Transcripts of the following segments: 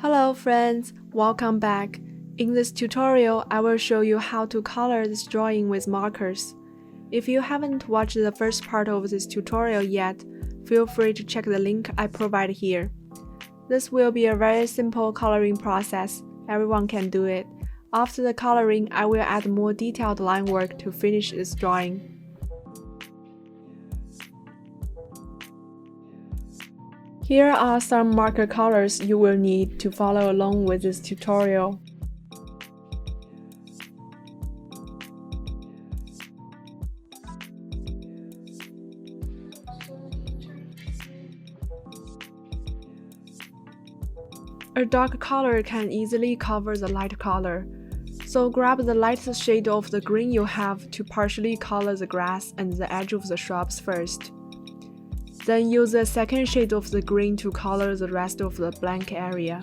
Hello friends, welcome back. In this tutorial, I will show you how to color this drawing with markers. If you haven't watched the first part of this tutorial yet, feel free to check the link I provide here. This will be a very simple coloring process, everyone can do it. After the coloring, I will add more detailed line work to finish this drawing. Here are some marker colors you will need to follow along with this tutorial. A dark color can easily cover the light color, so grab the lightest shade of the green you have to partially color the grass and the edge of the shrubs first. Then use the second shade of the green to color the rest of the blank area.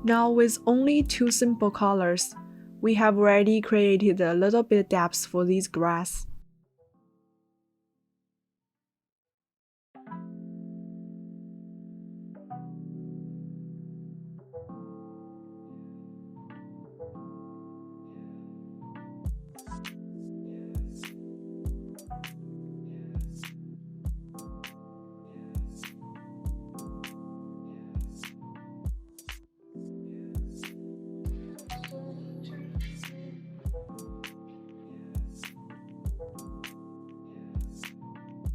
Now with only two simple colors, we have already created a little bit depth for this grass.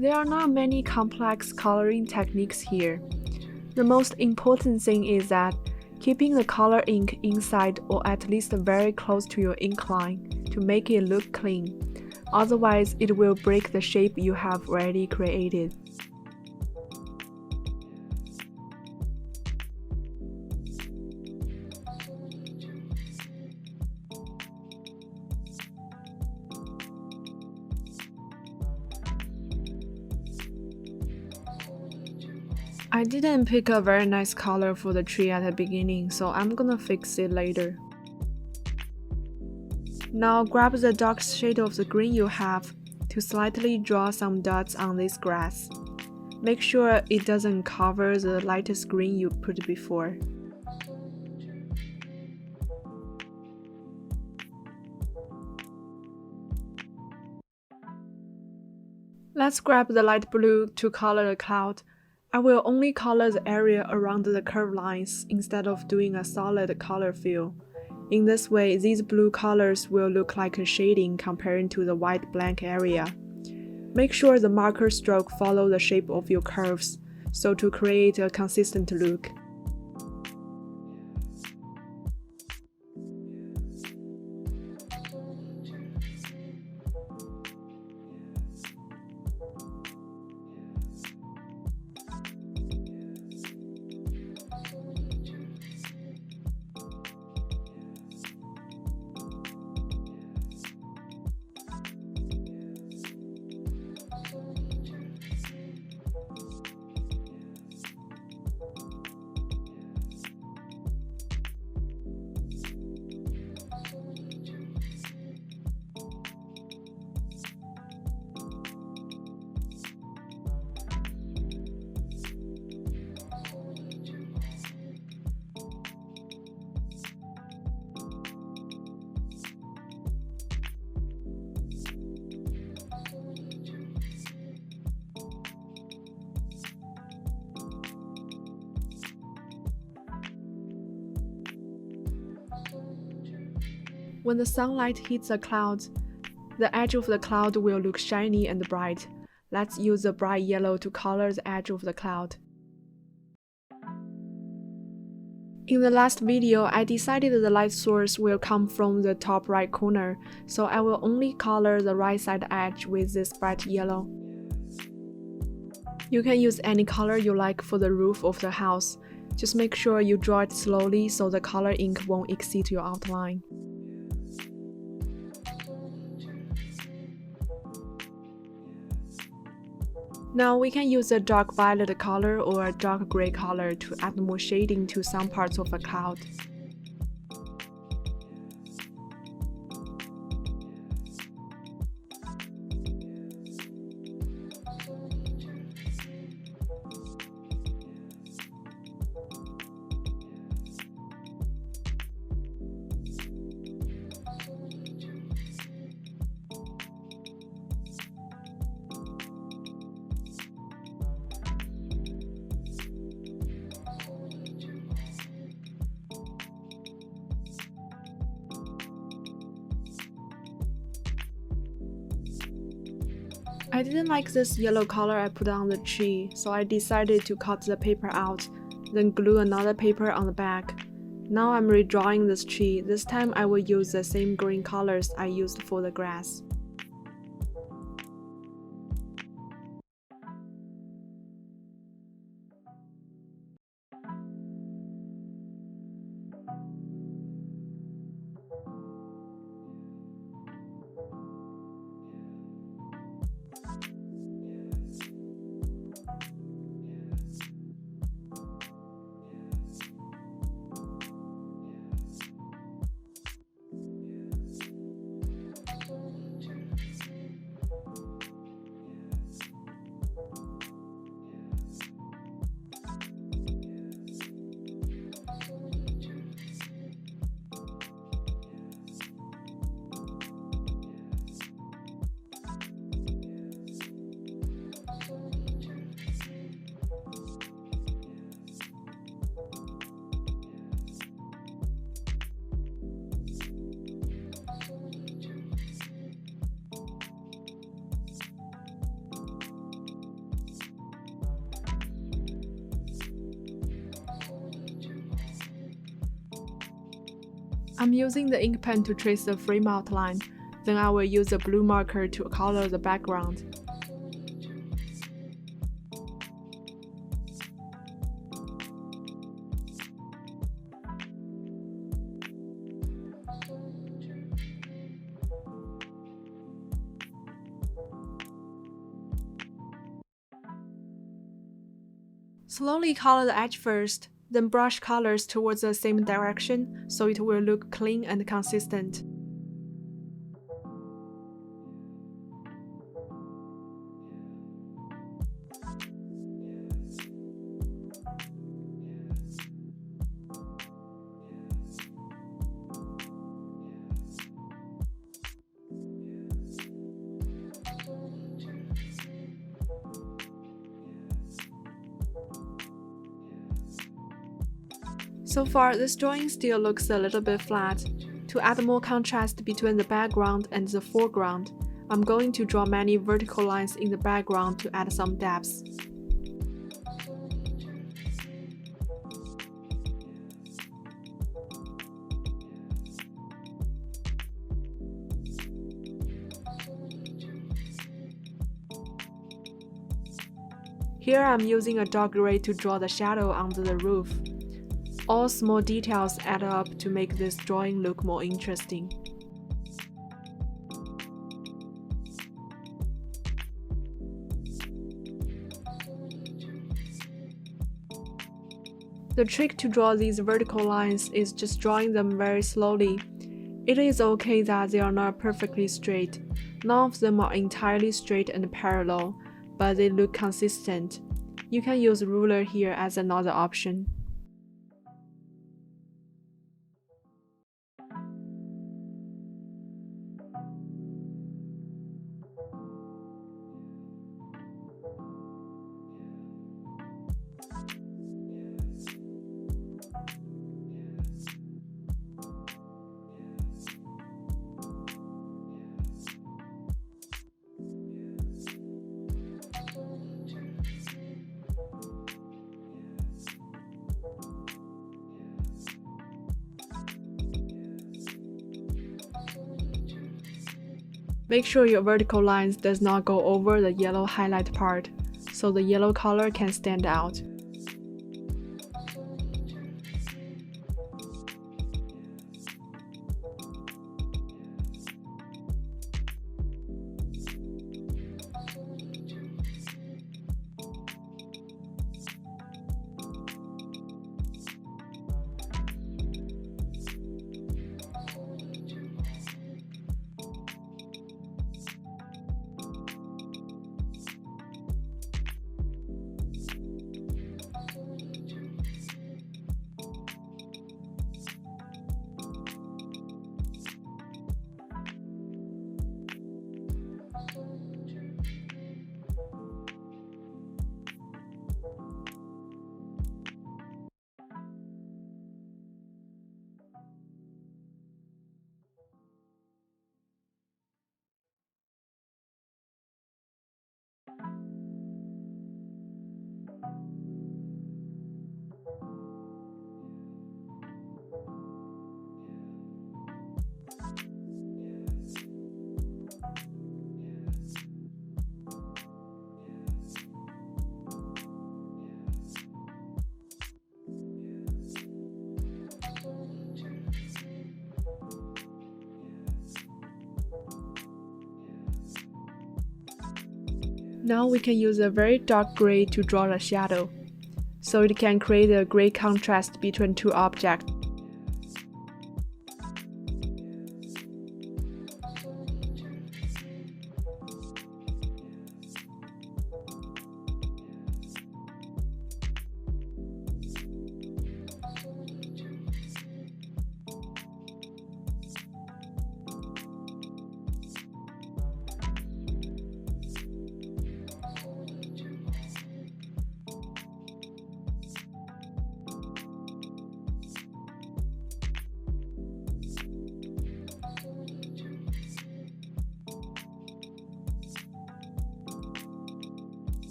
There are not many complex coloring techniques here. The most important thing is that keeping the color ink inside or at least very close to your ink line to make it look clean. Otherwise, it will break the shape you have already created. I didn't pick a very nice color for the tree at the beginning, so I'm gonna fix it later. Now grab the dark shade of the green you have to slightly draw some dots on this grass. Make sure it doesn't cover the lightest green you put before. Let's grab the light blue to color the cloud. I will only color the area around the curved lines instead of doing a solid color fill. In this way, these blue colors will look like a shading compared to the white blank area. Make sure the marker stroke follows the shape of your curves, so to create a consistent look. When the sunlight hits the clouds, the edge of the cloud will look shiny and bright. Let's use the bright yellow to color the edge of the cloud. In the last video, I decided the light source will come from the top right corner, so I will only color the right side edge with this bright yellow. You can use any color you like for the roof of the house. Just make sure you draw it slowly so the color ink won't exceed your outline. Now we can use a dark violet color or a dark gray color to add more shading to some parts of a cloud. I didn't like this yellow color I put on the tree, so I decided to cut the paper out, then glue another paper on the back. Now I'm redrawing this tree. This time I will use the same green colors I used for the grass. I'm using the ink pen to trace the frame outline, then I will use a blue marker to color the background. Slowly color the edge first, then brush colors towards the same direction so it will look clean and consistent. So far, this drawing still looks a little bit flat. To add more contrast between the background and the foreground, I'm going to draw many vertical lines in the background to add some depth. Here I'm using a dark gray to draw the shadow under the roof. All small details add up to make this drawing look more interesting. The trick to draw these vertical lines is just drawing them very slowly. It is okay that they are not perfectly straight. None of them are entirely straight and parallel, but they look consistent. You can use a ruler here as another option. Make sure your vertical lines does not go over the yellow highlight part, so the yellow color can stand out. Now we can use a very dark gray to draw the shadow, so it can create a gray contrast between two objects.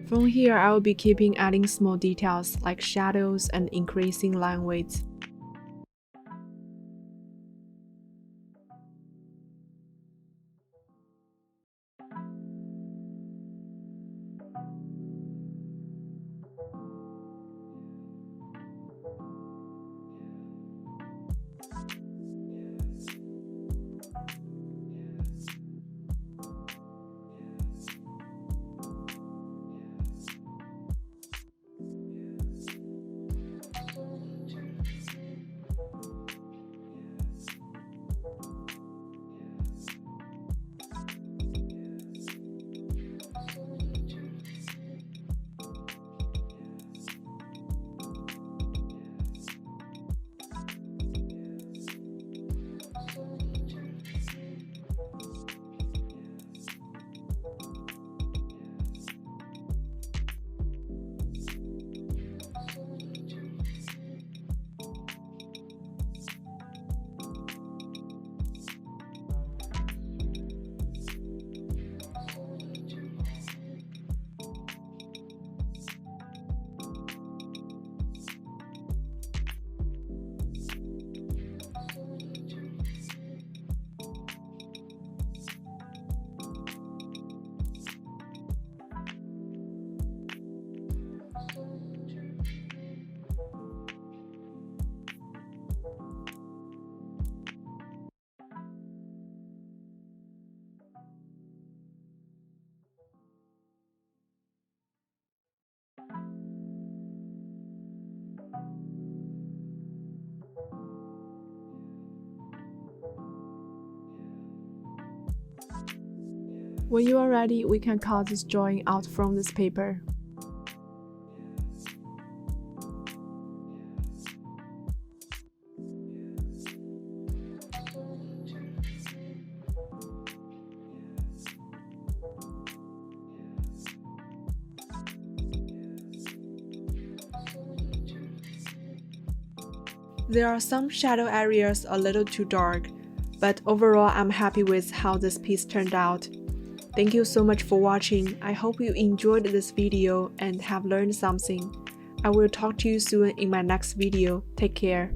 From here, I will be keeping adding small details like shadows and increasing line weights. When you are ready, we can cut this drawing out from this paper. There are some shadow areas a little too dark, but overall I'm happy with how this piece turned out. Thank you so much for watching. I hope you enjoyed this video and have learned something. I will talk to you soon in my next video. Take care.